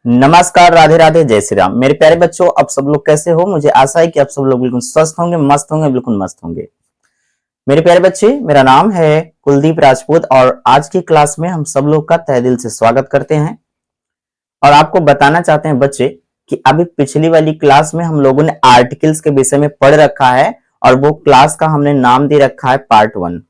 नमस्कार, राधे राधे, जय श्री राम। मेरे प्यारे बच्चों, आप सब लोग कैसे हो? मुझे आशा है कि आप सब लोग बिल्कुल स्वस्थ होंगे, मस्त होंगे, बिल्कुल मस्त होंगे। मेरे प्यारे बच्चे, मेरा नाम है कुलदीप राजपूत और आज की क्लास में हम सब लोग का तहे दिल से स्वागत करते हैं। और आपको बताना चाहते हैं बच्चे कि अभी पिछली वाली क्लास में हम लोगों ने आर्टिकल्स के विषय में पढ़ रखा है और वो क्लास का हमने नाम दे रखा है पार्ट 1,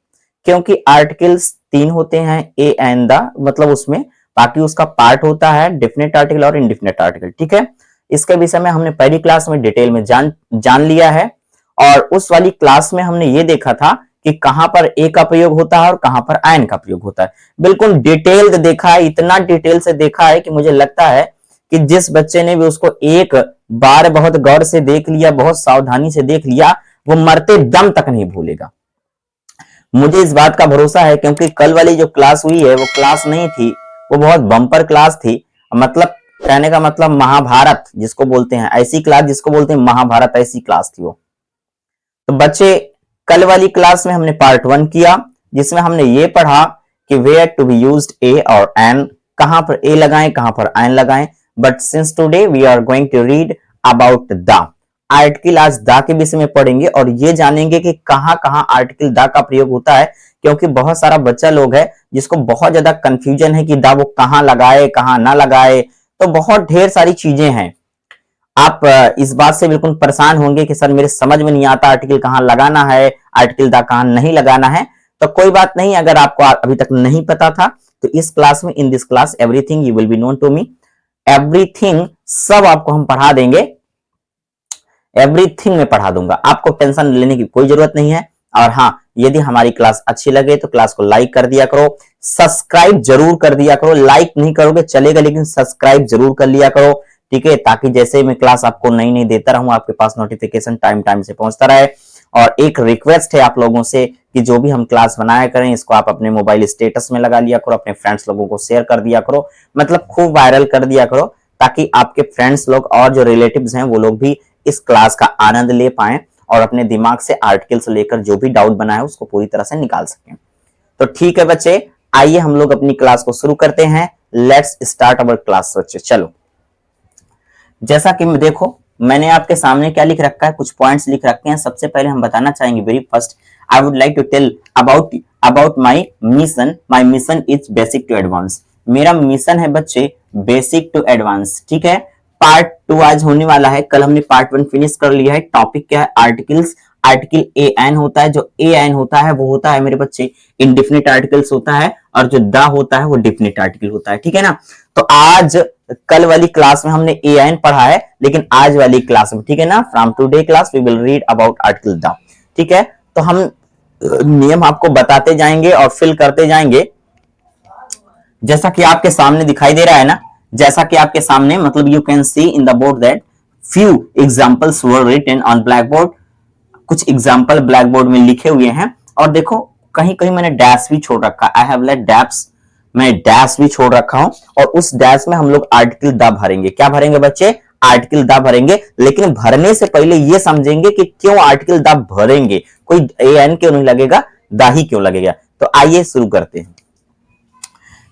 क्योंकि आर्टिकल्स 3 होते हैं, ए एंड द, मतलब उसमें बाकी उसका पार्ट होता है डेफिनेट आर्टिकल और इनडेफिनेट आर्टिकल। ठीक है, इसके विषय में हमने पहली क्लास में डिटेल में जान लिया है। और उस वाली क्लास में हमने ये देखा था कि कहां पर ए का प्रयोग होता है और कहां पर आयन का प्रयोग होता है। बिल्कुल डिटेल्ड देखा है, इतना डिटेल से देखा है कि मुझे लगता है कि जिस बच्चे ने भी उसको एक बार बहुत गौर से देख लिया, बहुत सावधानी से देख लिया, वो मरते दम तक नहीं भूलेगा। मुझे इस बात का भरोसा है, क्योंकि कल वाली जो क्लास हुई है वो क्लास नहीं थी, वो बहुत बम्पर क्लास थी। मतलब कहने का मतलब महाभारत जिसको बोलते हैं, ऐसी क्लास जिसको बोलते हैं महाभारत, ऐसी क्लास थी वो। तो बच्चे, कल वाली क्लास में हमने पार्ट 1 किया, जिसमें हमने ये पढ़ा कि वेयर टू बी यूज्ड ए और एन, कहां पर ए लगाएं, कहां पर एन लगाएं। But since today we are going to read about the article, आज द के विषय में पढ़ेंगे और ये जानेंगे कि कहां कहां आर्टिकल द का प्रयोग होता है, क्योंकि बहुत सारा बच्चा लोग है जिसको बहुत ज्यादा कंफ्यूजन है कि द वो कहां लगाए, कहां ना लगाए। तो बहुत ढेर सारी चीजें हैं। आप इस बात से बिल्कुल परेशान होंगे कि सर मेरे समझ में नहीं आता आर्टिकल कहां लगाना है, आर्टिकल द कहां नहीं लगाना है। तो कोई बात नहीं, अगर आपको अभी तक नहीं पता था तो इस क्लास में, in this class everything you will be known to me, everything सब आपको हम पढ़ा देंगे, एवरीथिंग में पढ़ा दूंगा, आपको टेंशन लेने की कोई जरूरत नहीं है। और हाँ, यदि हमारी क्लास अच्छी लगे तो क्लास को लाइक कर दिया करो, सब्सक्राइब जरूर कर दिया करो। लाइक नहीं करोगे चलेगा, लेकिन सब्सक्राइब जरूर कर लिया करो, ठीक है, ताकि जैसे मैं क्लास आपको नई नई देता रहूं, आपके पास नोटिफिकेशन टाइम टाइम से पहुंचता रहे। और एक रिक्वेस्ट है आप लोगों से कि जो भी हम क्लास बनाया करें, इसको आप अपने मोबाइल स्टेटस में लगा लिया करो, अपने फ्रेंड्स लोगों को शेयर कर दिया करो, मतलब खूब वायरल कर दिया करो, ताकि आपके फ्रेंड्स लोग और जो रिलेटिव्स हैं वो लोग भी इस क्लास का आनंद ले पाए और अपने दिमाग से आर्टिकल से लेकर जो भी डाउट बना है उसको पूरी तरह से निकाल सकें। तो ठीक है बच्चे, आइए हम लोग अपनी क्लास को शुरू करते हैं। लेट्स स्टार्ट अवर क्लास बच्चे। चलो, जैसा कि देखो मैंने आपके सामने क्या लिख रखा है, कुछ पॉइंट्स लिख रखे हैं। सबसे पहले हम बताना चाहेंगे, very first I would like to tell about my mission. My mission is basic to advance. मेरा मिशन है बच्चे बेसिक टू एडवांस, ठीक है। पार्ट 2 आज होने वाला है, कल हमने पार्ट 1 फिनिश कर लिया है। टॉपिक क्या है? आर्टिकल्स। आर्टिकल ए एन होता है, जो ए एन होता है वो होता है मेरे बच्चे इनडिफिनिट आर्टिकल्स होता है, और जो द होता है वो डिफिनिट आर्टिकल होता है, ठीक है ना। तो आज कल वाली क्लास में हमने ए एन पढ़ा है, लेकिन आज वाली क्लास में, ठीक है ना, from today class we will read about article the, ठीक है। तो हम नियम आपको बताते जाएंगे और फिल करते जाएंगे, जैसा कि आपके सामने दिखाई दे रहा है ना, जैसा कि आपके सामने, मतलब you can see in the board that few examples were written on black board. कुछ एग्जांपल ब्लैक बोर्ड में लिखे हुए हैं, और देखो कहीं कहीं मैंने डैश भी छोड़ रखा, आई हैव लेट डैश, मैं डैश भी छोड़ रखा हूं, और उस डैश में हम लोग आर्टिकल द भरेंगे। क्या भरेंगे बच्चे? आर्टिकल द भरेंगे। लेकिन भरने से पहले ये समझेंगे कि क्यों आर्टिकल द भरेंगे, कोई ए एन क्यों नहीं लगेगा, द ही क्यों लगेगा। तो आइए शुरू करते हैं।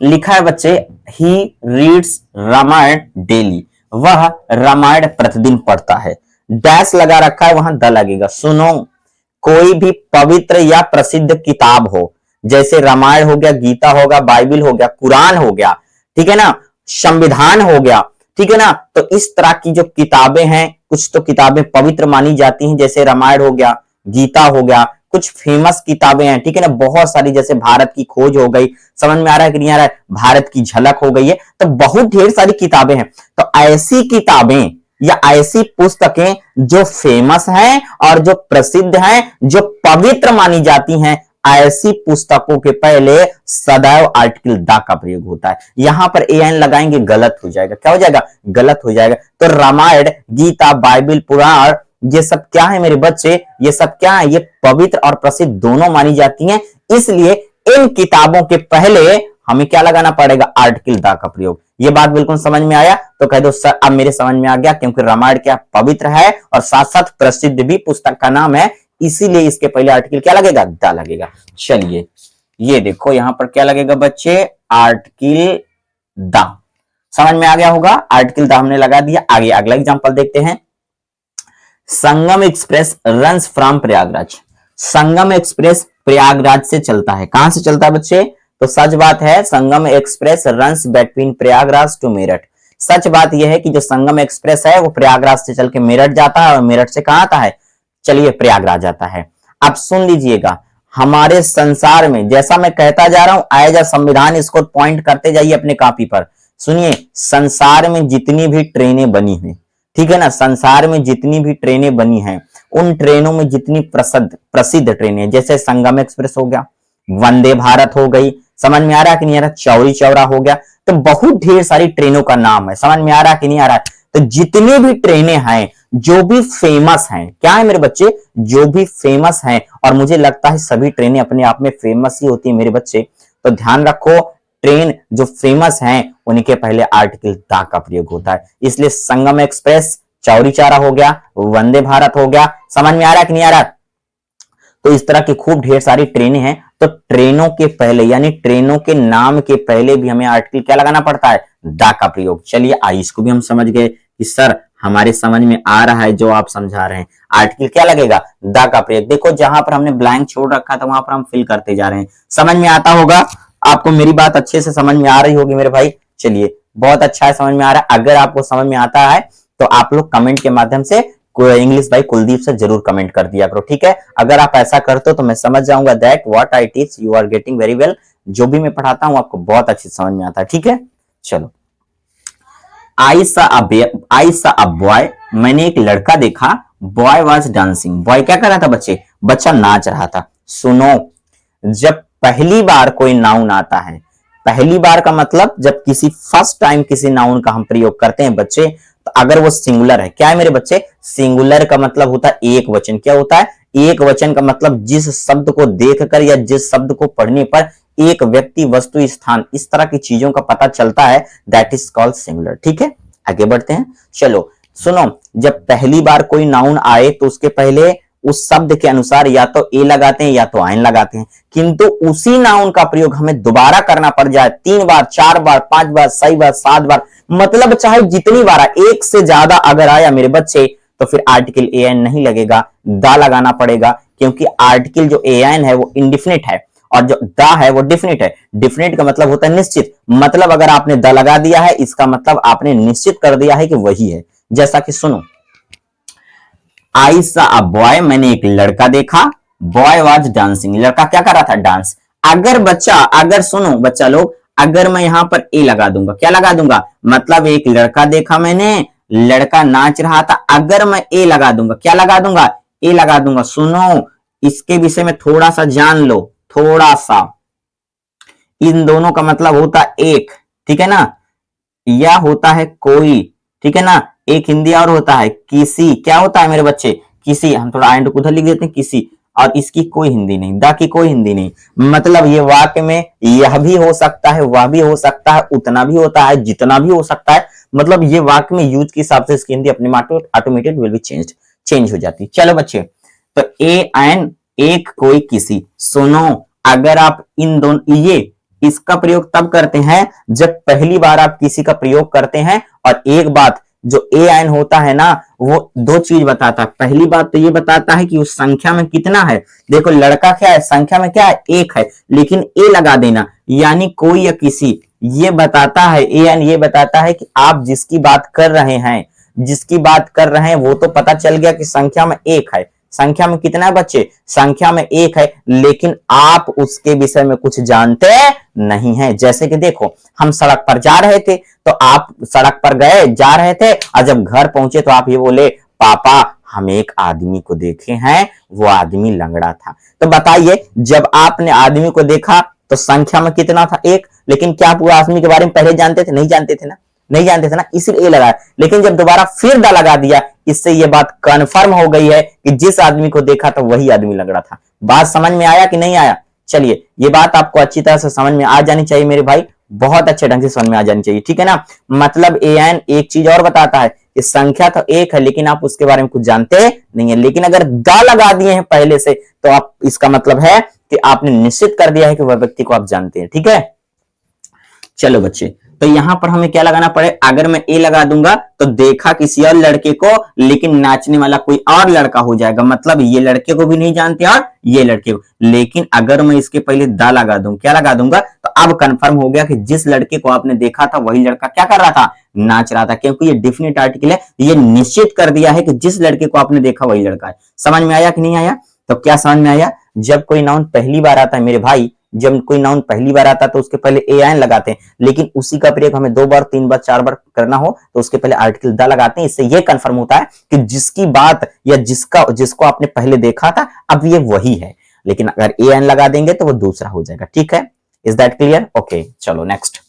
लिखा है बच्चे, ही रीड्स रामायण डेली, वह रामायण प्रतिदिन पढ़ता है। डैश लगा रखा है, वहां द लगेगा। सुनो, कोई भी पवित्र या प्रसिद्ध किताब हो, जैसे रामायण हो गया, गीता होगा, बाइबिल हो गया, कुरान हो गया, ठीक है ना, संविधान हो गया, ठीक है ना। तो इस तरह की जो किताबें हैं, कुछ तो किताबें पवित्र मानी जाती हैं, जैसे रामायण हो गया, गीता हो गया, कुछ फेमस किताबें हैं, ठीक है ना, बहुत सारी, जैसे भारत की खोज हो गई, समझ में आ रहा है कि नहीं आ रहा है, भारत की झलक हो गई है, तो बहुत ढेर सारी किताबें हैं। तो ऐसी किताबें या ऐसी पुस्तकें जो फेमस हैं और जो प्रसिद्ध हैं, जो पवित्र मानी जाती हैं, ऐसी पुस्तकों के पहले सदैव आर्टिकल द का प्रयोग होता है। यहां पर ए एन लगाएंगे, गलत हो जाएगा। क्या हो जाएगा? गलत हो जाएगा। तो रामायण, गीता, बाइबिल, पुराण, ये सब क्या है मेरे बच्चे? ये सब क्या है? ये पवित्र और प्रसिद्ध दोनों मानी जाती हैं, इसलिए इन किताबों के पहले हमें क्या लगाना पड़ेगा? आर्टिकल द का प्रयोग। ये बात बिल्कुल समझ में आया? तो कह दो सर अब मेरे समझ में आ गया, क्योंकि रामायण क्या पवित्र है और साथ साथ प्रसिद्ध भी पुस्तक का नाम है, इसीलिए इसके पहले आर्टिकल क्या लगेगा? द लगेगा। चलिए, ये देखो यहां पर क्या लगेगा बच्चे? Article the. समझ में आ गया होगा। आर्टिकल द हमने लगा दिया। आगे अगला एग्जांपल देखते हैं। Sangam express runs from Prayagraj. Sangam express Prayagraj से चलता है। कहां से चलता है बच्चे? तो सच बात है, Sangam express runs between Prayagraj to Meerut. सच बात यह है कि जो संगम एक्सप्रेस है वो प्रयागराज से चल के मेरठ जाता है और मेरठ से कहां आता है? चलिए प्रयागराज जाता है। अब सुन लीजिएगा, हमारे संसार में, जैसा मैं कहता जा रहा हूं एज अ संविधान, इसको पॉइंट करते जाइए अपने कॉपी पर। सुनिए, संसार में जितनी भी ट्रेनें बनी हुई, ठीक है ना, संसार में जितनी भी ट्रेनें बनी हैं, उन ट्रेनों में जितनी प्रसिद्ध ट्रेनें, जैसे संगम एक्सप्रेस हो गया, वंदे भारत हो गई, समझ में आ रहा है कि नहीं आ रहा, चौरी चौरा हो गया, तो बहुत ढेर सारी ट्रेनों का नाम है। समझ में आ रहा है कि नहीं आ रहा है? तो जितनी भी ट्रेनें हैं, जो भी फेमस हैं, क्या है मेरे बच्चे? जो भी फेमस हैं, और मुझे लगता है सभी ट्रेनें अपने आप में फेमस ही होती है मेरे बच्चे। तो ध्यान रखो, ट्रेन जो फेमस हैं उनके पहले आर्टिकल द का प्रयोग होता है। इसलिए संगम एक्सप्रेस, चौरी चौरा हो गया, वंदे भारत हो गया। समझ में आ रहा है कि नहीं आ रहा? तो इस तरह की खूब ढेर सारी ट्रेनें हैं। तो ट्रेनों के पहले, यानी ट्रेनों के नाम के पहले भी हमें आर्टिकल क्या लगाना पड़ता है? द का प्रयोग। चलिए आई इसको भी हम समझ गए कि सर हमारे समझ में आ रहा है जो आप समझा रहे हैं। आर्टिकल क्या लगेगा? द का प्रयोग। देखो जहां पर हमने ब्लैंक छोड़ रखा था वहां पर हम फिल करते जा रहे हैं। समझ में आता होगा आपको, मेरी बात अच्छे से समझ में आ रही होगी मेरे भाई। चलिए बहुत अच्छा है, समझ में आ रहा है। अगर आपको समझ में आता है तो आप लोग कमेंट के माध्यम से इंग्लिश भाई कुलदीप से जरूर कमेंट कर दिया करो, ठीक है। अगर आप ऐसा करते हो तो मैं समझ जाऊंगा that what I teach you are getting very well. जो भी मैं पढ़ाता हूं आपको बहुत अच्छी समझ में आता है, ठीक है। चलो, आई सा अ बॉय, मैंने एक लड़का देखा, बॉय वॉज डांसिंग। बॉय क्या कर रहा था बच्चे? बच्चा नाच रहा था। सुनो, जब पहली बार कोई नाउन आता है, पहली बार का मतलब जब किसी फर्स्ट टाइम किसी नाउन का हम प्रयोग करते हैं बच्चे, तो अगर वो सिंगुलर है, क्या है मेरे बच्चे? सिंगुलर का मतलब होता है एक वचन। क्या होता है? एक वचन का मतलब जिस शब्द को देखकर या जिस शब्द को पढ़ने पर एक व्यक्ति, वस्तु, स्थान, इस तरह की चीजों का पता चलता है, दैट इज कॉल्ड सिंगुलर, ठीक है। आगे बढ़ते हैं। चलो सुनो, जब पहली बार कोई नाउन आए तो उसके पहले उस शब्द के अनुसार या तो ए लगाते हैं या तो आइन लगाते हैं, किंतु उसी नाउन का प्रयोग हमें दोबारा करना पड़ जाए 3 बार, 4 बार, 5 बार, 6 बार, 7 बार, मतलब चाहे जितनी बार, एक से ज्यादा अगर आया मेरे बच्चे, तो फिर आर्टिकल ए एन नहीं लगेगा, द लगाना पड़ेगा, क्योंकि आर्टिकल जो ए एन है वो इंडिफिनिट है और जो द है वो डिफिनिट है। डिफिनिट का मतलब होता है निश्चित, मतलब अगर आपने द लगा दिया है इसका मतलब आपने निश्चित कर दिया है कि वही है। जैसा कि सुनो, आई सा अ बॉय, मैंने एक लड़का देखा, बॉय वॉज डांसिंग, लड़का क्या कर रहा था? डांस। अगर बच्चा, अगर सुनो बच्चा लोग, अगर मैं यहां पर ए लगा दूंगा, क्या लगा दूंगा? मतलब एक लड़का देखा मैंने, लड़का नाच रहा था, अगर मैं ए लगा दूंगा, क्या लगा दूंगा? ए लगा दूंगा। सुनो, इसके विषय में थोड़ा सा जान लो, थोड़ा सा। इन दोनों का मतलब होता है एक, ठीक है ना, या होता है कोई, ठीक है ना। एक हिंदी और होता है किसी। क्या होता है मेरे बच्चे? किसी। हम थोड़ा एंड को उधर लिख देते हैं किसी, और इसकी कोई हिंदी नहीं, द की कोई हिंदी नहीं। मतलब ये वाक्य में यह भी हो सकता है, वह भी हो सकता है, उतना भी होता है, जितना भी हो सकता है। मतलब ये वाक्य में यूज के हिसाब से इसकी हिंदी अपने ऑटोमेटेड विल बी चेंज हो जाती है। चलो बच्चे, तो ए एन, एक, कोई, किसी। सुनो, अगर आप इन दोनों, ये इसका प्रयोग तब करते हैं जब पहली बार आप किसी का प्रयोग करते हैं, और एक बात, जो ए एन होता है ना, वो दो चीज बताता है। पहली बात तो ये बताता है कि उस संख्या में कितना है। देखो लड़का क्या है? संख्या में क्या है? एक है, लेकिन ए लगा देना यानी कोई या किसी, ये बताता है, ए एन ये बताता है कि आप जिसकी बात कर रहे हैं, जिसकी बात कर रहे हैं वो तो पता चल गया कि संख्या में एक है। संख्या में कितना है बच्चे? संख्या में एक है, लेकिन आप उसके विषय में कुछ जानते नहीं हैं। जैसे कि देखो, हम सड़क पर जा रहे थे, तो आप सड़क पर गए, जा रहे थे, और जब घर पहुंचे तो आप ये बोले, पापा हम एक आदमी को देखे हैं, वो आदमी लंगड़ा था। तो बताइए, जब आपने आदमी को देखा तो संख्या में कितना था? एक, लेकिन क्या आप वो आदमी के बारे में पहले जानते थे? नहीं जानते थे ना, नहीं जानते थे ना, इसीलिए लगाया। लेकिन जब दोबारा फिर दा लगा दिया, इससे यह बात कंफर्म हो गई है कि जिस आदमी को देखा था वही आदमी लंगड़ा था। बात समझ में आया कि नहीं आया? चलिए, ये बात आपको अच्छी तरह से समझ में आ जानी चाहिए मेरे भाई, बहुत अच्छे ढंग से समझ में आ जानी चाहिए, ठीक है ना। मतलब ए एन एक चीज और बताता है कि संख्या तो एक है, लेकिन आप उसके बारे में कुछ जानते नहीं है। लेकिन अगर दा लगा दिए हैं पहले से, तो आप, इसका मतलब है कि आपने निश्चित कर दिया है कि वह व्यक्ति को आप जानते हैं, ठीक है। चलो बच्चे, तो यहां पर हमें क्या लगाना पड़े, अगर मैं ए लगा दूंगा तो देखा किसी और लड़के को, लेकिन नाचने वाला कोई और लड़का हो जाएगा, मतलब ये लड़के को भी नहीं जानते और ये लड़के को। लेकिन अगर मैं इसके पहले दा लगा दूं, क्या लगा दूंगा, तो अब कंफर्म हो गया कि जिस लड़के को आपने देखा था वही लड़का क्या कर रहा था, नाच रहा था, क्योंकि ये डिफिनिट आर्टिकल है, ये निश्चित कर दिया है कि जिस लड़के को आपने देखा वही लड़का है। समझ में आया कि नहीं आया? तो क्या समझ में आया, जब कोई नाउन पहली बार आता है मेरे भाई, जब कोई नाउन पहली बार आता है तो उसके पहले ए एन लगाते हैं, लेकिन उसी का प्रयोग हमें 2 बार 3 बार 4 बार करना हो तो उसके पहले आर्टिकल द लगाते हैं। इससे यह कंफर्म होता है कि जिसकी बात या जिसको आपने पहले देखा था अब ये वही है, लेकिन अगर ए एन लगा देंगे तो वो दूसरा हो जाएगा। ठीक है, इज दैट क्लियर? ओके, चलो next.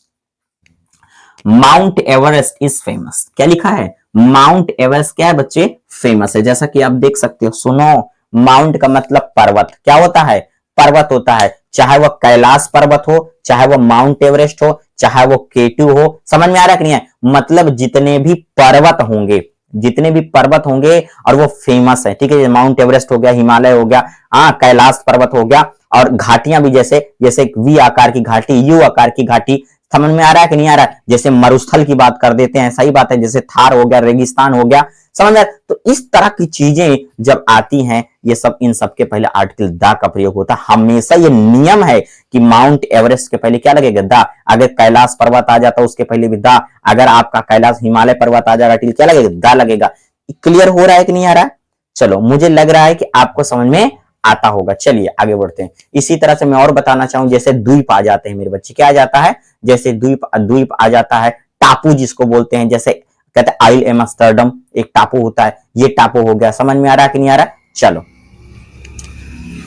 Mount Everest is famous, क्या लिखा है, माउंट एवरेस्ट क्या है बच्चे, फेमस है। जैसा कि आप देख सकते हो, सुनो, माउंट का मतलब पर्वत, क्या होता है, पर्वत होता है, चाहे वह कैलाश पर्वत हो, चाहे वह माउंट एवरेस्ट हो, चाहे वो केटू हो। समझ में आ रहा है कि नहीं है, मतलब जितने भी पर्वत होंगे, जितने भी पर्वत होंगे और वो फेमस है। ठीक है, माउंट एवरेस्ट हो गया, हिमालय हो गया, कैलाश पर्वत हो गया, और घाटियां भी जैसे जैसे वी आकार की घाटी, यू आकार की घाटी। समझ में आ रहा है कि नहीं आ रहा है, जैसे मरुस्थल की बात कर देते हैं, सही बात है, जैसे थार हो गया, रेगिस्तान हो गया। समझ में? तो इस तरह की चीजें जब आती हैं, ये सब, इन सब के पहले आर्टिकल द का प्रयोग होता है। हमेशा ये नियम है कि माउंट एवरेस्ट के पहले क्या लगेगा, द। अगर कैलाश पर्वत आ जाता उसके पहले भी द, अगर आपका कैलाश हिमालय पर्वत आ जाएगा क्या लगेगा, द लगेगा। क्लियर हो रहा है कि नहीं आ रहा है? चलो, मुझे लग रहा है कि आपको समझ में आता होगा। चलिए आगे बढ़ते हैं। इसी तरह से मैं और बताना चाहूं, जैसे द्वीप आ जाते हैं मेरे बच्चे, क्या आ जाता है, जैसे द्वीप आ जाता है, टापू जिसको बोलते हैं, जैसे कहते हैं आइल एम्स्टर्डम एक टापू होता है, ये टापू हो गया। समझ में आ रहा है कि नहीं आ रहा? चलो,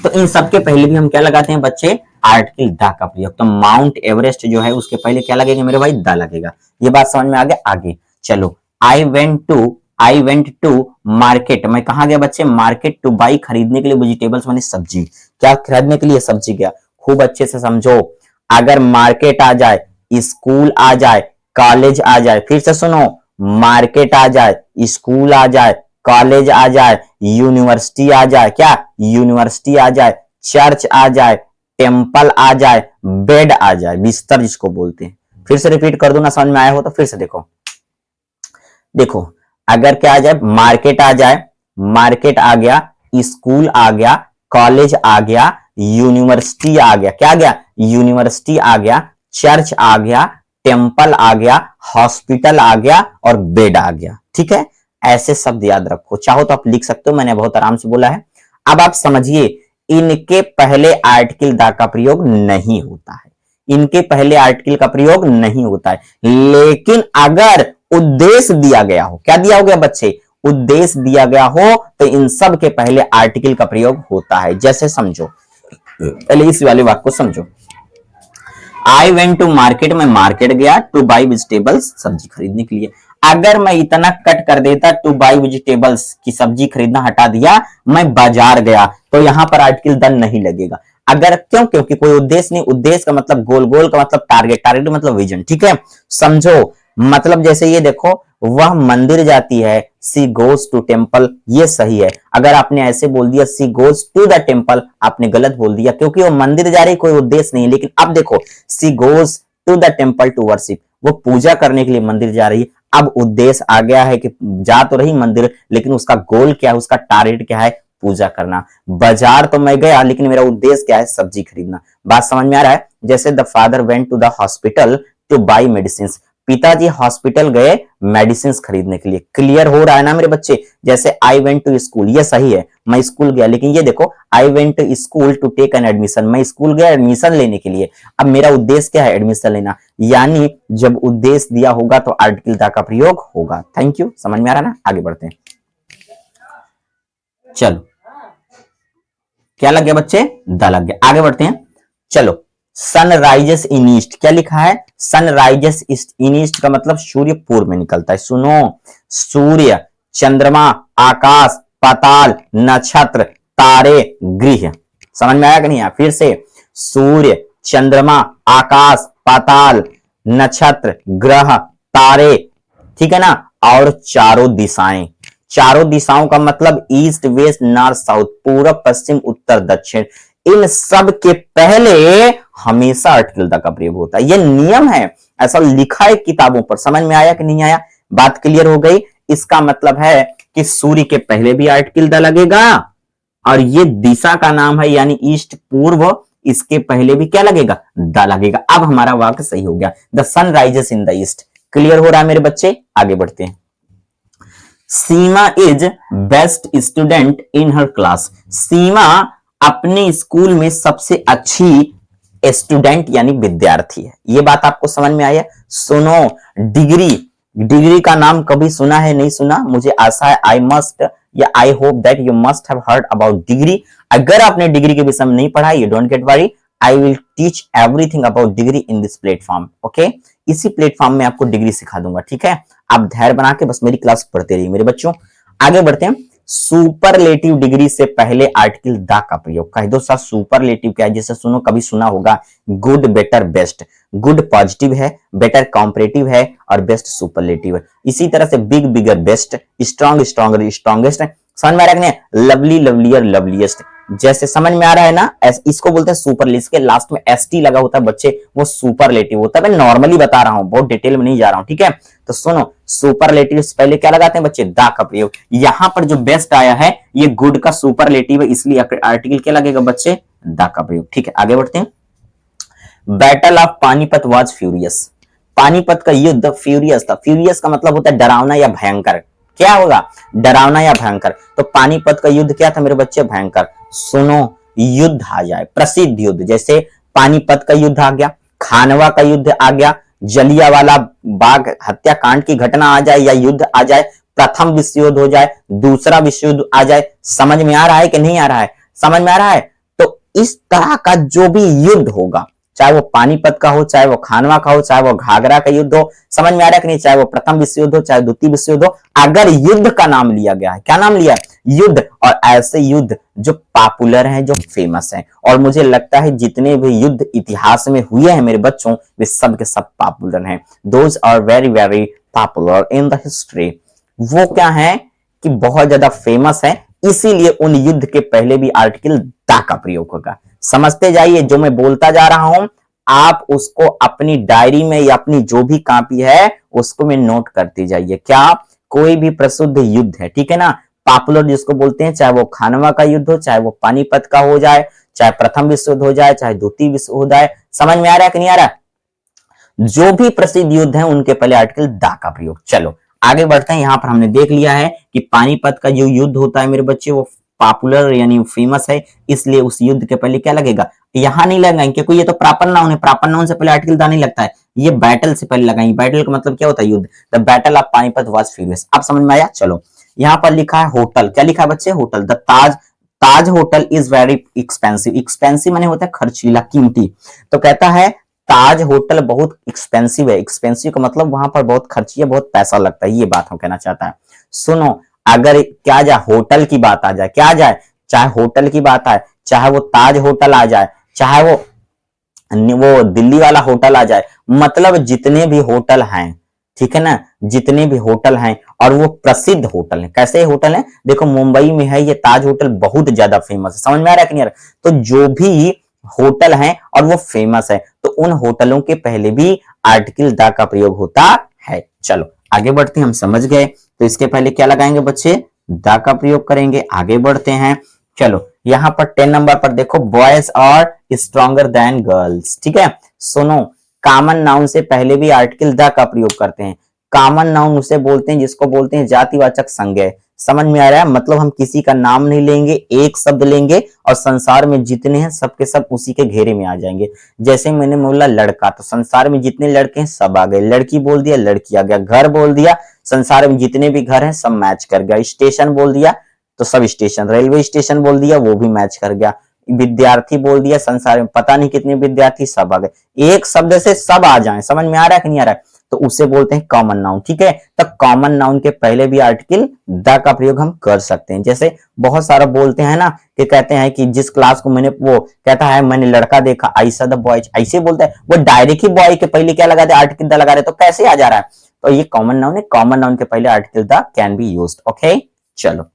तो इन सब के पहले भी हम क्या लगाते हैं बच्चे, आर्टिकल द का प्रयोग। तो माउंट एवरेस्ट जो है उसके पहले क्या लगेगा मेरे भाई, द लगेगा। ये बात समझ में आ गया? आगे चलो, आई वेंट टू मार्केट, मैं कहा गया बच्चे, मार्केट टू बाई, खरीदने के लिए, वेजिटेबल्स माने सब्जी, क्या खरीदने के लिए, सब्जी गया। खूब अच्छे से समझो, अगर मार्केट आ जाए, स्कूल आ जाए, कॉलेज आ जाए, फिर से सुनो, मार्केट आ जाए, स्कूल आ जाए, कॉलेज आ जाए, यूनिवर्सिटी आ जाए, क्या यूनिवर्सिटी आ जाए, चर्च आ जाए, टेम्पल आ जाए, बेड आ जाए, बिस्तर जिसको बोलते हैं। फिर से रिपीट कर दो ना, समझ में आया हो तो फिर से देखो। देखो, अगर क्या आ जाए, मार्केट आ जाए, मार्केट आ गया, स्कूल आ गया, कॉलेज आ गया, यूनिवर्सिटी आ गया, क्या आ गया, यूनिवर्सिटी आ गया, चर्च आ गया, टेम्पल आ गया, हॉस्पिटल आ गया और बेड आ गया। ठीक है, ऐसे शब्द याद रखो, चाहो तो आप लिख सकते हो, मैंने बहुत आराम से बोला है। अब आप समझिए, इनके पहले आर्टिकल द का प्रयोग नहीं होता है, इनके पहले आर्टिकल का प्रयोग नहीं होता है, लेकिन अगर उद्देश्य दिया गया हो, क्या दिया हो गया बच्चे, उद्देश्य दिया गया हो, तो इन सब के पहले आर्टिकल का प्रयोग होता है। जैसे समझो, पहले इस वाले वाक्य को समझो, आई वेंट टू मार्केट, मैं मार्केट गया, टू बाई वेजिटेबल्स, सब्जी खरीदने के लिए। अगर मैं इतना कट कर देता, टू बाई वेजिटेबल्स की सब्जी खरीदना हटा दिया, मैं बाजार गया, तो यहां पर आर्टिकल द नहीं लगेगा। अगर क्यों, क्योंकि कोई उद्देश्य नहीं, उद्देश्य का मतलब गोल, गोल का मतलब टारगेट, टारगेट मतलब विजन। ठीक है, समझो, मतलब जैसे ये देखो, वह मंदिर जाती है, सी गोज टू टेम्पल, ये सही है। अगर आपने ऐसे बोल दिया सी गोज टू द टेम्पल, आपने गलत बोल दिया, क्योंकि वो मंदिर जा रही, कोई उद्देश्य नहीं है। लेकिन अब देखो, she goes to the temple to worship, वो पूजा करने के लिए मंदिर जा रही है। अब उद्देश्य आ गया है कि जा तो रही मंदिर, लेकिन उसका गोल क्या है, उसका टारगेट क्या है, पूजा करना। बाजार तो मैं गया, लेकिन मेरा उद्देश्य क्या है, सब्जी खरीदना। बात समझ में आ रहा है? जैसे the father went to the hospital to buy medicine, पिताजी हॉस्पिटल गए मेडिसिन खरीदने के लिए। क्लियर हो रहा है ना मेरे बच्चे? जैसे आई वेंट टू स्कूल, ये सही है, मैं स्कूल गया, लेकिन ये देखो, I went to school to take an admission, मैं स्कूल गया एडमिशन लेने के लिए। अब मेरा उद्देश्य क्या है, एडमिशन लेना। यानी जब उद्देश्य दिया होगा तो आर्टिकल द का प्रयोग होगा। थैंक यू, समझ में आ रहा है ना? आगे बढ़ते हैं। चलो, क्या लग गया बच्चे, द लग गया। आगे बढ़ते हैं। चलो, सनराइजेस इन ईस्ट, क्या लिखा है, सनराइजेस इन ईस्ट का मतलब सूर्य पूर्व में निकलता है। सुनो, सूर्य, चंद्रमा, आकाश, पाताल, नक्षत्र, तारे, गृह। समझ में आया कि नहीं आया? फिर से, सूर्य, चंद्रमा, आकाश, पाताल, नक्षत्र, ग्रह, तारे, ठीक है ना, और चारों दिशाएं। चारों दिशाओं का मतलब ईस्ट, वेस्ट, नॉर्थ, साउथ, पूर्व, पश्चिम, उत्तर, दक्षिण। इन सब के पहले हमेशा आर्टिकल द का प्रयोग होता है, यह नियम है। ऐसा लिखा है किताबों पर। समझ में आया कि नहीं आया? बात क्लियर हो गई। इसका मतलब है कि सूर्य के पहले भी आर्टिकल द लगेगा, और ये दिशा का नाम है यानी ईस्ट पूर्व, इसके पहले भी क्या लगेगा? द लगेगा। अब हमारा वाक्य सही हो गया। The sun rises in the east. Clear हो रहा है मेरे बच्चे? आगे बढ़ते हैं। Seema is best student in her class. Seema अपने स्कूल में सबसे अच्छी स्टूडेंट यानी विद्यार्थी है। ये बात आपको समझ में आया? सुनो, डिग्री, डिग्री का नाम कभी सुना है? नहीं सुना? मुझे आशा है आई मस्ट या I hope that you must have heard about degree. अगर आपने डिग्री के विषय में नहीं पढ़ा, you don't get worry, I will teach everything about degree in this platform. Okay, इसी प्लेटफॉर्म में आपको डिग्री सिखा दूंगा। ठीक है, आप धैर्य बना के बस मेरी क्लास पढ़ते रहिए मेरे बच्चों। आगे बढ़ते हैं। सुपरलेटिव डिग्री से पहले आर्टिकल द का प्रयोग। कह दो सर सुपरलेटिव क्या है? जैसे सुनो, कभी सुना होगा good, better, best. Good positive है, बेटर कॉम्परेटिव है, और बेस्ट सुपरलेटिव है। इसी तरह से बिग, बिगर, बेस्ट, स्ट्रॉन्ग, स्ट्रॉन्गर, स्ट्रॉन्गेस्ट। समझ में आ रहा है? Lovely, lovelier, loveliest. जैसे समझ में आ रहा है ना? इसको बोलते हैं सुपरलेटिव। के लास्ट में एसटी लगा होता है बच्चे, वो सुपरलेटिव होता है। मैं नॉर्मली बता रहा हूं, बहुत डिटेल में नहीं जा रहा हूं। ठीक है, तो सुनो, सुपरलेटिव से पहले क्या लगाते हैं बच्चे? द का प्रयोग। यहां पर जो बेस्ट आया है ये गुड का सुपरलेटिव है, इसलिए आर्टिकल क्या लगेगा बच्चे? द का प्रयोग। ठीक है, आगे बढ़ते हैं। Battle of Panipat was furious. Panipat का युद्ध फ्यूरियस था। फ्यूरियस का मतलब होता है डरावना या भयंकर। क्या होगा? डरावना या भयंकर। तो पानीपत का युद्ध क्या था मेरे बच्चे? भयंकर। सुनो, युद्ध आ जाए, प्रसिद्ध युद्ध, जैसे पानीपत का युद्ध आ गया, खानवा का युद्ध आ गया, जलियांवाला बाग हत्याकांड की घटना आ जाए या युद्ध आ जाए, प्रथम विश्व युद्ध हो जाए, दूसरा विश्व युद्ध आ जाए। समझ में आ रहा है कि नहीं आ रहा है? समझ में आ रहा है? तो इस तरह का जो भी युद्ध होगा, चाहे वो पानीपत का हो, चाहे वो खानवा का हो, चाहे वो घाघरा का युद्ध हो, समझ में आ रहा है कि नहीं? चाहे वो प्रथम विश्व युद्ध हो, चाहे द्वितीय विश्व युद्ध हो, अगर युद्ध का नाम लिया गया है, क्या नाम लिया है? युद्ध। और ऐसे युद्ध जो पॉपुलर हैं, जो फेमस हैं, और मुझे लगता है जितने भी युद्ध इतिहास में हुए हैं मेरे बच्चों, वे सब के सब पॉपुलर हैं। Those are very very popular in the history. वो क्या है कि बहुत ज्यादा फेमस है, इसीलिए उन युद्ध के पहले भी आर्टिकल द का प्रयोग होगा। समझते जाइए, जो मैं बोलता जा रहा हूं आप उसको अपनी डायरी में या अपनी जो भी कॉपी है उसको में नोट करते जाइए। क्या? कोई भी प्रसिद्ध युद्ध है, ठीक है ना, पॉपुलर जिसको बोलते हैं, चाहे वो खानवा का युद्ध हो, चाहे वो पानीपत का हो जाए, चाहे प्रथम विश्व युद्ध हो जाए, चाहे द्वितीय विश्व हो जाए। समझ में आ रहा है कि नहीं आ रहा है? जो भी प्रसिद्ध युद्ध है उनके पहले आर्टिकल द का प्रयोग। चलो आगे बढ़ते हैं। यहां पर हमने देख लिया है कि पानीपत का जो युद्ध होता है मेरे बच्चे, वो पॉपुलर यानी फेमस है, इसलिए उस युद्ध के पहले क्या लगेगा? यहां नहीं लगाएंगे क्योंकि ये तो प्रॉपर नाउन है, प्रॉपर नाउन से पहले आर्टिकल द नहीं लगता है, ये बैटल से पहले लगाएंगे। बैटल का मतलब क्या होता है? युद्ध। The battle of Panipat was furious. अब समझ में आया? चलो, यहां पर लिखा है होटल। क्या लिखा है बच्चे? Hotel. The Taj, Taj hotel is very expensive. Expensive माने होता है खर्चीला, कीमती। तो कहता है ताज होटल बहुत एक्सपेंसिव है। एक्सपेंसिव का मतलब वहां पर बहुत खर्ची है, बहुत पैसा लगता है, ये बात हम कहना चाहता है। सुनो, अगर क्या जाए होटल की बात आ जाए, क्या आ जाए, चाहे होटल की बात आए, चाहे वो ताज होटल आ जाए, चाहे वो दिल्ली वाला होटल आ जाए, मतलब जितने भी होटल हैं, ठीक है ना, जितने भी होटल हैं और वो प्रसिद्ध होटल हैं। कैसे होटल हैं? देखो मुंबई में है ये ताज होटल, बहुत ज्यादा फेमस है। समझ में आ रहा है कि नहीं आ रहा? तो जो भी होटल हैं और वो फेमस है, तो उन होटलों के पहले भी आर्टिकल द का प्रयोग होता है। चलो आगे बढ़ते हैं, हम समझ गए। तो इसके पहले क्या लगाएंगे बच्चे? द का प्रयोग करेंगे। आगे बढ़ते हैं। चलो यहां पर 10 नंबर पर देखो, boys are stronger than girls. ठीक है, सुनो, कॉमन नाउन से पहले भी आर्टिकल द का प्रयोग करते हैं। कॉमन नाउन उसे बोलते हैं जिसको बोलते हैं जातिवाचक संज्ञा। समझ में आ रहा है? मतलब हम किसी का नाम नहीं लेंगे, एक शब्द लेंगे और संसार में जितने हैं सबके सब उसी के घेरे में आ जाएंगे। जैसे मैंने बोला लड़का, तो संसार में जितने लड़के हैं सब आ गए। लड़की बोल दिया, लड़की आ गया। घर बोल दिया, संसार में जितने भी घर हैं सब मैच कर गया। स्टेशन बोल दिया तो सब स्टेशन। रेलवे स्टेशन बोल दिया, वो भी मैच कर गया। विद्यार्थी बोल दिया, संसार में पता नहीं कितने विद्यार्थी, सब आ गए। एक शब्द से सब आ जाए। समझ में आ रहा है कि नहीं आ रहा है? तो उसे बोलते हैं कॉमन नाउन। ठीक है, तो कॉमन नाउन के पहले भी आर्टिकल द का प्रयोग हम कर सकते हैं। जैसे बहुत सारा बोलते हैं ना, कि कहते हैं कि जिस क्लास को मैंने, वो कहता है मैंने लड़का देखा, आई सॉ द बॉय, ऐसे बोलता है। वो डायरेक्ट ही बॉय के पहले क्या लगा दे? आर्टिकल द लगा रहे, तो कैसे आ जा रहा है? तो ये कॉमन नाउन है, कॉमन नाउन के पहले article the can be used. Okay, चलो,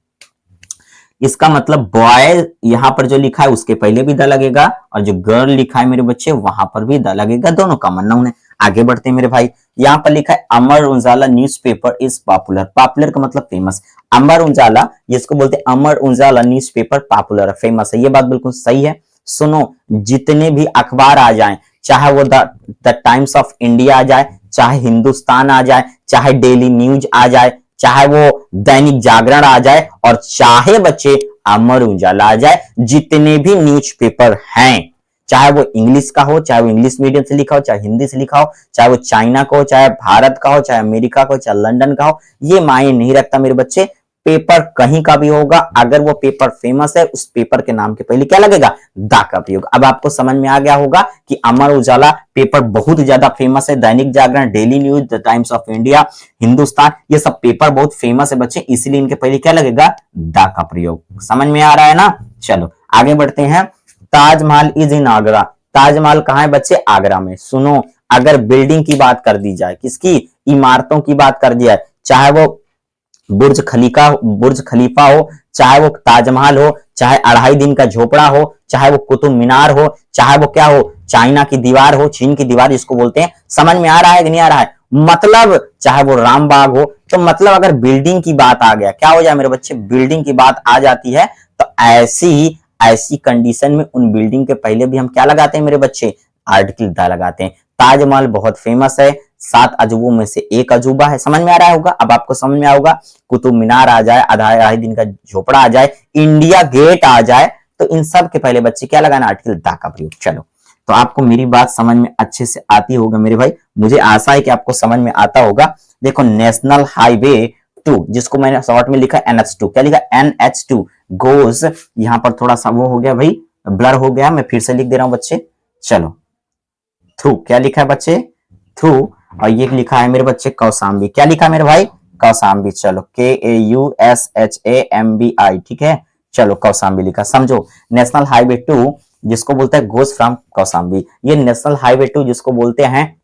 इसका मतलब बॉय यहां पर जो लिखा है उसके पहले भी द लगेगा, और जो गर्ल लिखा है मेरे बच्चे वहां पर भी द लगेगा, दोनों कॉमन नाउन है। आगे बढ़ते हैं मेरे भाई। यहाँ पर लिखा है Amar Ujala newspaper is popular. Popular का मतलब फेमस। अमर उजाला, जिसको बोलते हैं अमर उजाला न्यूज़पेपर पॉपुलर है, फेमस है। ये बात बिल्कुल सही है। सुनो, जितने भी अखबार आ जाएं, चाहे वो द टाइम्स ऑफ इंडिया आ जाए, चाहे हिंदुस्तान आ जाए, चाहे डेली न्यूज आ जाए, चाहे वो दैनिक जागरण आ जाए, और चाहे बच्चे अमर उजाला आ जाए, जितने भी न्यूज़पेपर हैं, चाहे वो इंग्लिश का हो, चाहे वो इंग्लिश मीडियम से लिखा हो, चाहे हिंदी से लिखा हो, चाहे वो चाइना का हो, चाहे भारत का हो, चाहे अमेरिका का हो, चाहे लंदन का हो, ये मायने नहीं रखता मेरे बच्चे। पेपर कहीं का भी होगा, अगर वो पेपर फेमस है, उस पेपर के नाम के पहले क्या लगेगा? दा का प्रयोग। अब आपको समझ में आ गया होगा कि अमर उजाला पेपर बहुत ज्यादा फेमस है, Dainik Jagran, daily news, the times of India, Hindustan, ये सब पेपर बहुत फेमस है बच्चे, इसलिए इनके पहले क्या लगेगा? दा का प्रयोग। समझ में आ रहा है ना? चलो आगे बढ़ते हैं। Taj Mahal is in Agra. ताजमहल कहां है बच्चे? आगरा में। सुनो, अगर बिल्डिंग की बात कर दी जाए, किसकी? इमारतों की बात कर दी जाए, चाहे वो बुर्ज खलीफा हो, चाहे वो ताजमहल हो, चाहे 2.5 दिन का झोपड़ा हो, चाहे वो कुतुब मीनार हो, चाहे वो क्या हो, चाइना की दीवार हो, चीन की दीवार जिसको बोलते हैं, समझ में आ रहा है कि नहीं आ रहा है? मतलब चाहे वो राम बाग हो, तो मतलब अगर बिल्डिंग की बात आ गया, क्या हो जाए मेरे बच्चे? बिल्डिंग की बात आ जाती है, तो ऐसी कंडीशन में उन बिल्डिंग के पहले भी हम क्या लगाते हैं मेरे बच्चे? आर्टिकल द लगाते हैं। ताजमहल बहुत फेमस है, 7 अजूबों में से एक अजूबा है। समझ में आ रहा होगा? अब आपको समझ में आएगा। कुतुब मीनार आ जाए, 2.5 दिन का झोपड़ा आ जाए, इंडिया गेट आ जाए, तो इन सब के पहले बच्चे क्या लगाना? आर्टिकल द का प्रयोग। चलो, तो आपको मेरी बात समझ में अच्छे से आती होगा मेरे भाई, मुझे आशा है कि आपको समझ में आता होगा। देखो, नेशनल हाईवे 2, जिसको मैंने शॉर्ट में लिखा NH2, क्या लिखा? NH2 गोज, यहां पर थोड़ा सा वो हो गया भाई, ब्लर हो गया, मैं फिर से लिख दे रहा हूं बच्चे। चलो, थ्रू, क्या लिखा है बच्चे? थ्रू। और ये लिखा है मेरे बच्चे कौशाम्बी। क्या लिखा है मेरे भाई? कौशाम्बी। चलो, KAUSHAMBI, ठीक है। चलो, कौशाम्बी लिखा, समझो। नेशनल हाईवे 2 जिसको बोलते हैं गोज फ्रॉम कौशाम्बी। ये नेशनल हाईवे 2 जिसको बोलते हैं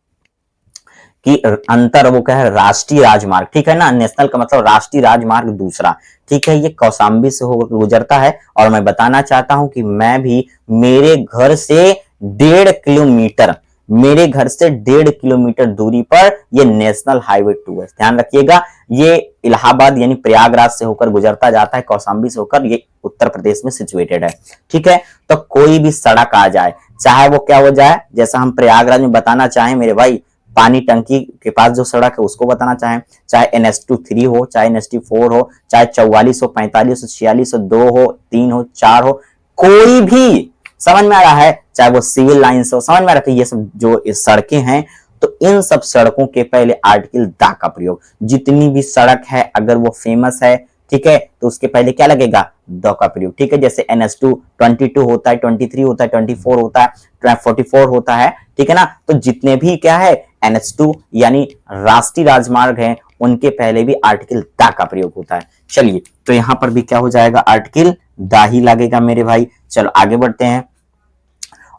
कि अंतर, वो क्या है? राष्ट्रीय राजमार्ग, ठीक है ना। नेशनल का मतलब राष्ट्रीय राजमार्ग दूसरा, ठीक है। ये कौशाम्बी से गुजरता है, और मैं बताना चाहता हूं कि मैं भी मेरे घर से 1.5 किलोमीटर, मेरे घर से 1.5 किलोमीटर दूरी पर ये नेशनल हाईवे 2 है। ध्यान रखिएगा, ये इलाहाबाद यानी प्रयागराज से होकर गुजरता जाता है, कौशाम्बी से होकर, ये उत्तर प्रदेश में सिचुएटेड है, ठीक है। तो कोई भी सड़क आ जाए, चाहे वो क्या हो जाए, जैसा हम प्रयागराज में बताना चाहें मेरे भाई, पानी टंकी के पास जो सड़क है उसको बताना चाहें, चाहे NH2 3 हो, चाहे NH2 4 हो, चाहे 44 हो, 45 हो, 46 हो, 2 हो, 3 हो, 4 हो, कोई भी, समझ में आ रहा है, चाहे वो सिविल लाइन्स हो, समझ में आ रहा है। ये सब जो सड़कें हैं, तो इन सब सड़कों के पहले आर्टिकल द का प्रयोग। जितनी भी सड़क है, अगर वो फेमस है, ठीक है, तो उसके पहले क्या लगेगा? द का प्रयोग, ठीक है। जैसे NH2 22 होता है, 23 होता है, 24 होता है, 44 होता है, ठीक है ना। तो जितने भी क्या है NH2 यानी राष्ट्रीय राजमार्ग है, उनके पहले भी आर्टिकल द का प्रयोग होता है। चलिए, तो यहां पर भी क्या हो जाएगा? आर्टिकल द ही लगेगा मेरे भाई। चलो आगे बढ़ते हैं,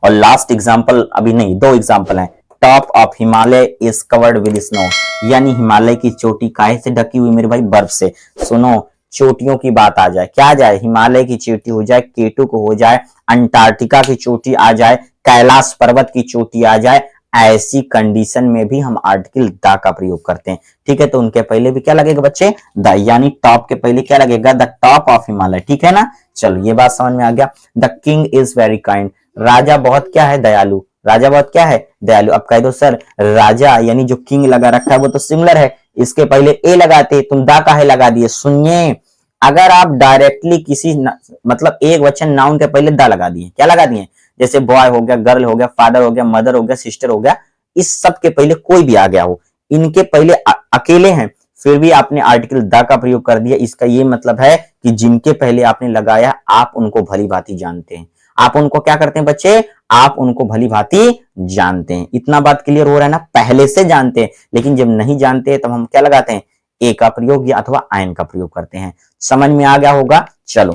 और लास्ट एग्जांपल, अभी नहीं, 2 एग्जांपल हैं। Top of Himalaya is covered with snow, यानी हिमालय की चोटी काहे से ढकी हुई मेरे भाई? बर्फ से। सुनो, चोटियों की बात आ जाए, क्या आ जाए? हिमालय की चोटी हो जाए, केटू को हो जाए, अंटार्कटिका की चोटी आ जाए, कैलाश पर्वत की चोटी आ जाए, ऐसी कंडीशन में भी हम आर्टिकल द का प्रयोग करते हैं, ठीक है। तो उनके पहले भी क्या लगेगा बच्चे? द, यानी टॉप के पहले क्या लगेगा? द टॉप ऑफ हिमालय, ठीक है ना। चलो, ये बात समझ में आ गया। The king is very kind, राजा बहुत क्या है? दयालु। राजा बहुत क्या है? दयालु। अब कह दो सर, राजा यानी जो किंग लगा रखा है वो तो सिंगुलर है, इसके पहले ए लगाते, तुम दा काहे लगा दिए? सुनिए, अगर आप डायरेक्टली किसी मतलब एक वचन नाउन के पहले दा लगा दिए, क्या लगा दिए? जैसे बॉय हो गया, गर्ल हो गया, फादर हो गया, मदर हो गया, सिस्टर हो गया, इस सब के पहले कोई भी आ गया हो, इनके पहले अकेले हैं, फिर भी आपने आर्टिकल द का प्रयोग कर दिया, इसका ये मतलब है कि जिनके पहले आपने लगाया, आप उनको भली भांति जानते हैं। आप उनको क्या करते हैं बच्चे? आप उनको भली भांति जानते हैं। इतना बात क्लियर हो रहा है ना? पहले से जानते हैं, लेकिन जब नहीं जानते तब हम क्या लगाते हैं? ए का प्रयोग या अथवा आयन का प्रयोग करते हैं। समझ में आ गया होगा। चलो,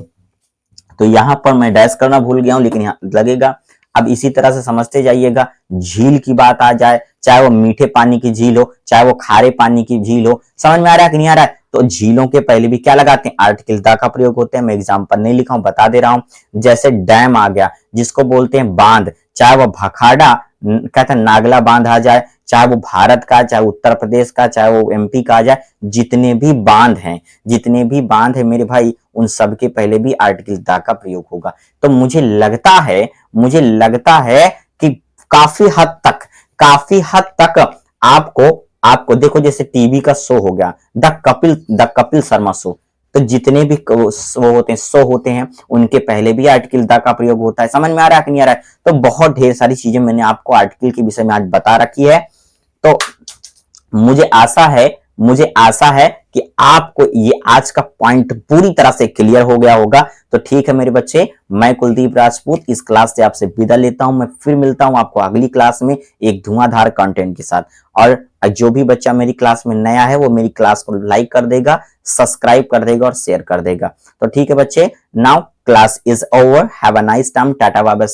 तो यहां पर मैं डैश करना भूल गया हूं, लेकिन यहां लगेगा। अब इसी तरह से समझते जाइएगा। झील की बात आ जाए, चाहे वो मीठे पानी की झील हो, चाहे वो खारे पानी की झील हो, समझ में आ रहा है कि नहीं आ रहा है? तो झीलों के पहले भी क्या लगाते हैं? आर्टिकल द का प्रयोग होते हैं। मैं एग्जांपल नहीं लिखा हूं, बता दे रहा हूं। जैसे डैम आ गया, जिसको बोलते हैं बांध, चाहे वो भखाड़ा कहते हैं नागला बांध आ जाए, चाहे वो भारत का, चाहे उत्तर प्रदेश का, चाहे वो एमपी का आ जाए, जितने भी बांध हैं, जितने भी बांध है मेरे भाई, उन सब के पहले भी आर्टिकल द का प्रयोग होगा। तो मुझे लगता है कि काफी हद तक आपको आपको देखो, जैसे टीवी का शो हो गया द कपिल शर्मा शो, तो जितने भी शो होते हैं उनके पहले भी आर्टिकल द का प्रयोग होता है। समझ में आ रहा है कि नहीं आ रहा है? तो बहुत ढेर सारी चीजें मैंने आपको आर्टिकल के विषय में आज बता रखी है। तो मुझे आशा है कि आपको ये आज का पॉइंट पूरी तरह से क्लियर हो गया होगा। तो ठीक है मेरे बच्चे, मैं कुलदीप राजपूत इस क्लास से आपसे विदा लेता हूं। मैं फिर मिलता हूं आपको अगली क्लास में एक धुआंधार कंटेंट के साथ। और जो भी बच्चा मेरी क्लास में नया है वो मेरी क्लास को लाइक कर देगा, सब्सक्राइब कर देगा और शेयर कर देगा। तो ठीक है बच्चे, now class is over, have a nice time, tata bye bye.